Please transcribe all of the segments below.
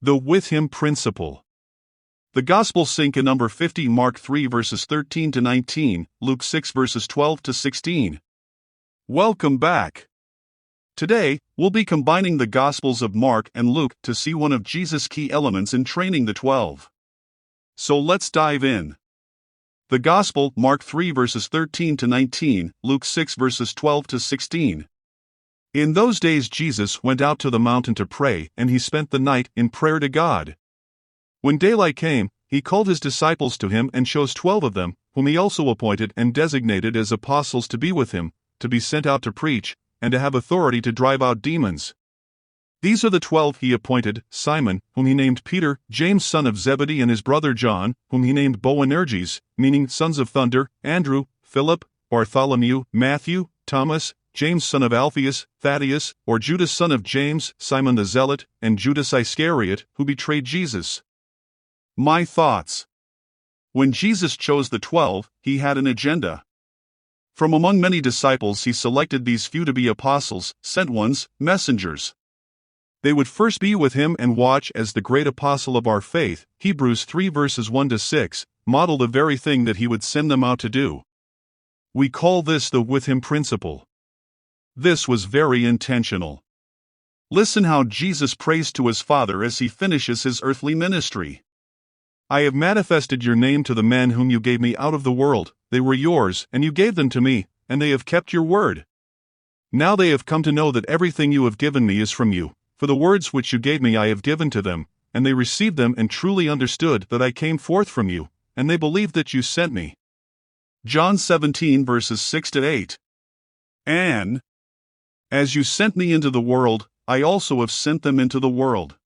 The with him principle. The Gospel sync in number 50, Mark 3 verses 13 to 19, Luke 6 verses 12 to 16. Welcome back. Today, we'll be combining the Gospels of Mark and Luke to see one of Jesus' key elements in training the 12. So let's dive in. The Gospel, Mark 3 verses 13 to 19, Luke 6 verses 12 to 16. In those days Jesus went out to the mountain to pray, and he spent the night in prayer to God. When daylight came, he called his disciples to him and chose 12 of them, whom he also appointed and designated as apostles to be with him, to be sent out to preach, and to have authority to drive out demons. These are the 12 he appointed: Simon, whom he named Peter, James son of Zebedee and his brother John, whom he named Boanerges, meaning sons of thunder, Andrew, Philip, Bartholomew, Matthew, Thomas, James son of Alphaeus, Thaddeus, or Judas son of James, Simon the Zealot, and Judas Iscariot, who betrayed Jesus. My thoughts. When Jesus chose the 12, he had an agenda. From among many disciples he selected these few to be apostles, sent ones, messengers. They would first be with him and watch as the great apostle of our faith, Hebrews 3 verses 1 to 6, model the very thing that he would send them out to do. We call this the with him principle. This was very intentional. Listen how Jesus prays to his Father as he finishes his earthly ministry. I have manifested your name to the men whom you gave me out of the world. They were yours, and you gave them to me, and they have kept your word. Now they have come to know that everything you have given me is from you, for the words which you gave me I have given to them, and they received them and truly understood that I came forth from you, and they believed that you sent me. John 17 verses 6 to 8. And as you sent me into the world, I also have sent them into the world.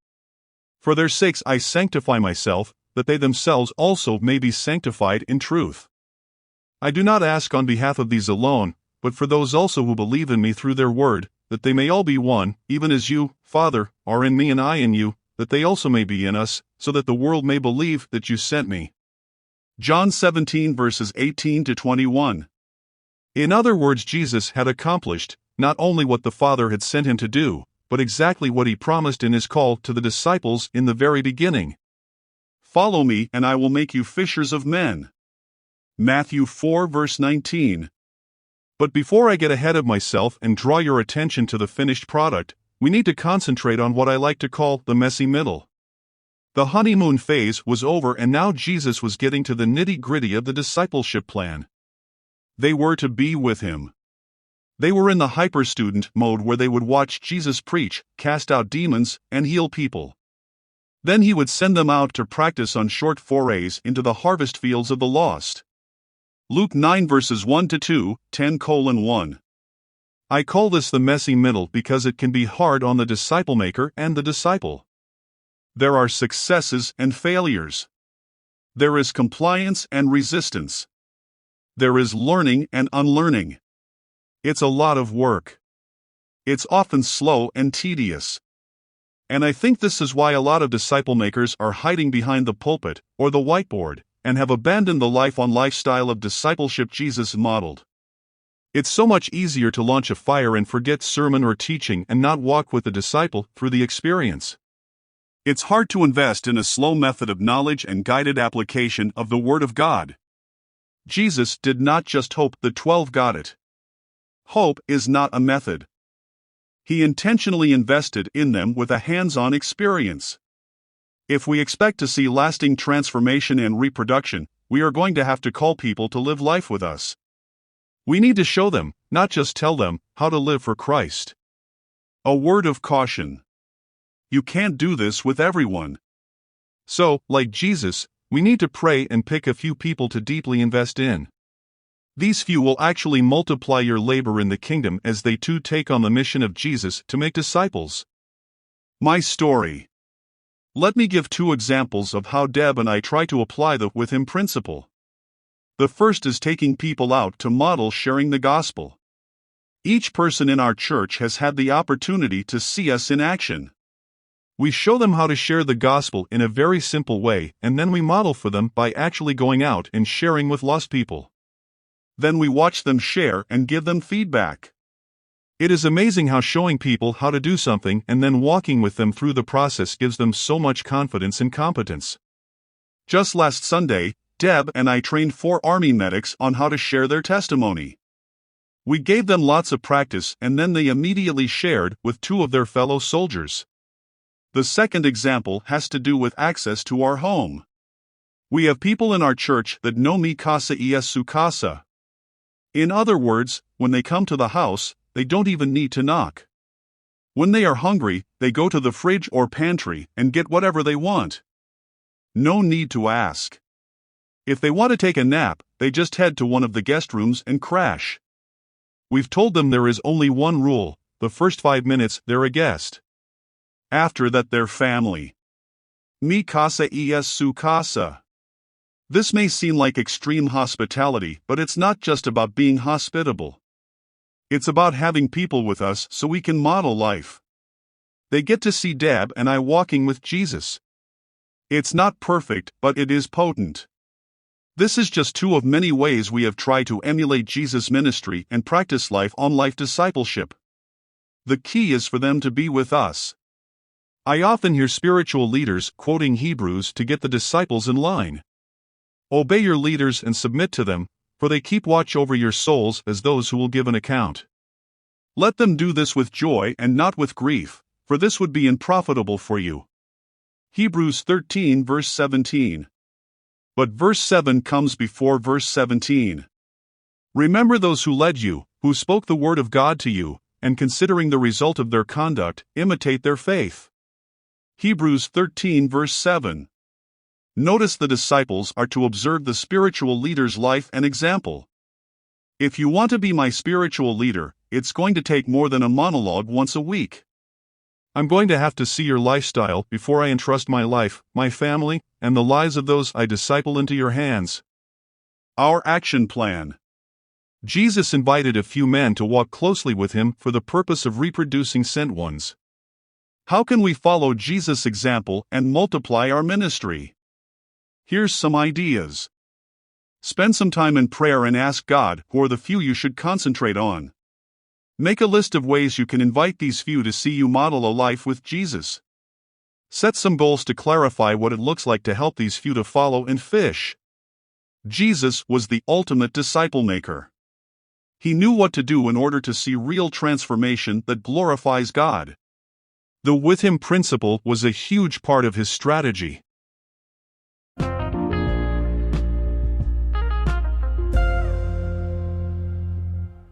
For their sakes I sanctify myself, that they themselves also may be sanctified in truth. I do not ask on behalf of these alone, but for those also who believe in me through their word, that they may all be one, even as you, Father, are in me and I in you, that they also may be in us, so that the world may believe that you sent me. John 17 verses 18 to 21. In other words, Jesus had accomplished not only what the Father had sent him to do, but exactly what he promised in his call to the disciples in the very beginning. Follow me, and I will make you fishers of men. Matthew 4 verse 19. But before I get ahead of myself and draw your attention to the finished product, we need to concentrate on what I like to call the messy middle. The honeymoon phase was over, and now Jesus was getting to the nitty-gritty of the discipleship plan. They were to be with him. They were in the hyper-student mode where they would watch Jesus preach, cast out demons, and heal people. Then he would send them out to practice on short forays into the harvest fields of the lost. Luke 9 verses 1 to 2, 10:1. I call this the messy middle because it can be hard on the disciple maker and the disciple. There are successes and failures. There is compliance and resistance. There is learning and unlearning. It's a lot of work. It's often slow and tedious. And I think this is why a lot of disciple makers are hiding behind the pulpit or the whiteboard and have abandoned the life-on lifestyle of discipleship Jesus modeled. It's so much easier to launch a fire and forget sermon or teaching and not walk with the disciple through the experience. It's hard to invest in a slow method of knowledge and guided application of the Word of God. Jesus did not just hope the 12 got it. Hope is not a method. He intentionally invested in them with a hands-on experience. If we expect to see lasting transformation and reproduction, we are going to have to call people to live life with us. We need to show them, not just tell them, how to live for Christ. A word of caution. You can't do this with everyone. So, like Jesus, we need to pray and pick a few people to deeply invest in. These few will actually multiply your labor in the kingdom as they too take on the mission of Jesus to make disciples. My story. Let me give 2 examples of how Deb and I try to apply the with him principle. The first is taking people out to model sharing the gospel. Each person in our church has had the opportunity to see us in action. We show them how to share the gospel in a very simple way, and then we model for them by actually going out and sharing with lost people. Then we watch them share and give them feedback. It is amazing how showing people how to do something and then walking with them through the process gives them so much confidence and competence. Just last Sunday, Deb and I trained 4 Army medics on how to share their testimony. We gave them lots of practice and then they immediately shared with 2 of their fellow soldiers. The second example has to do with access to our home. We have people in our church that know mi casa es su casa. In other words, when they come to the house, they don't even need to knock. When they are hungry, they go to the fridge or pantry and get whatever they want. No need to ask. If they want to take a nap, they just head to one of the guest rooms and crash. We've told them there is only one rule: the first 5 minutes they're a guest. After that they're family. Mi casa es su casa. This may seem like extreme hospitality, but it's not just about being hospitable. It's about having people with us so we can model life. They get to see Deb and I walking with Jesus. It's not perfect, but it is potent. This is just 2 of many ways we have tried to emulate Jesus' ministry and practice life-on-life discipleship. The key is for them to be with us. I often hear spiritual leaders quoting Hebrews to get the disciples in line. Obey your leaders and submit to them, for they keep watch over your souls as those who will give an account. Let them do this with joy and not with grief, for this would be unprofitable for you. Hebrews 13 verse 17. But verse 7 comes before verse 17. Remember those who led you, who spoke the word of God to you, and considering the result of their conduct, imitate their faith. Hebrews 13 verse 7. Notice the disciples are to observe the spiritual leader's life and example. If you want to be my spiritual leader, it's going to take more than a monologue once a week. I'm going to have to see your lifestyle before I entrust my life, my family, and the lives of those I disciple into your hands. Our action plan. Jesus invited a few men to walk closely with him for the purpose of reproducing sent ones. How can we follow Jesus' example and multiply our ministry? Here's some ideas. Spend some time in prayer and ask God who are the few you should concentrate on. Make a list of ways you can invite these few to see you model a life with Jesus. Set some goals to clarify what it looks like to help these few to follow and fish. Jesus was the ultimate disciple maker. He knew what to do in order to see real transformation that glorifies God. The with him principle was a huge part of his strategy.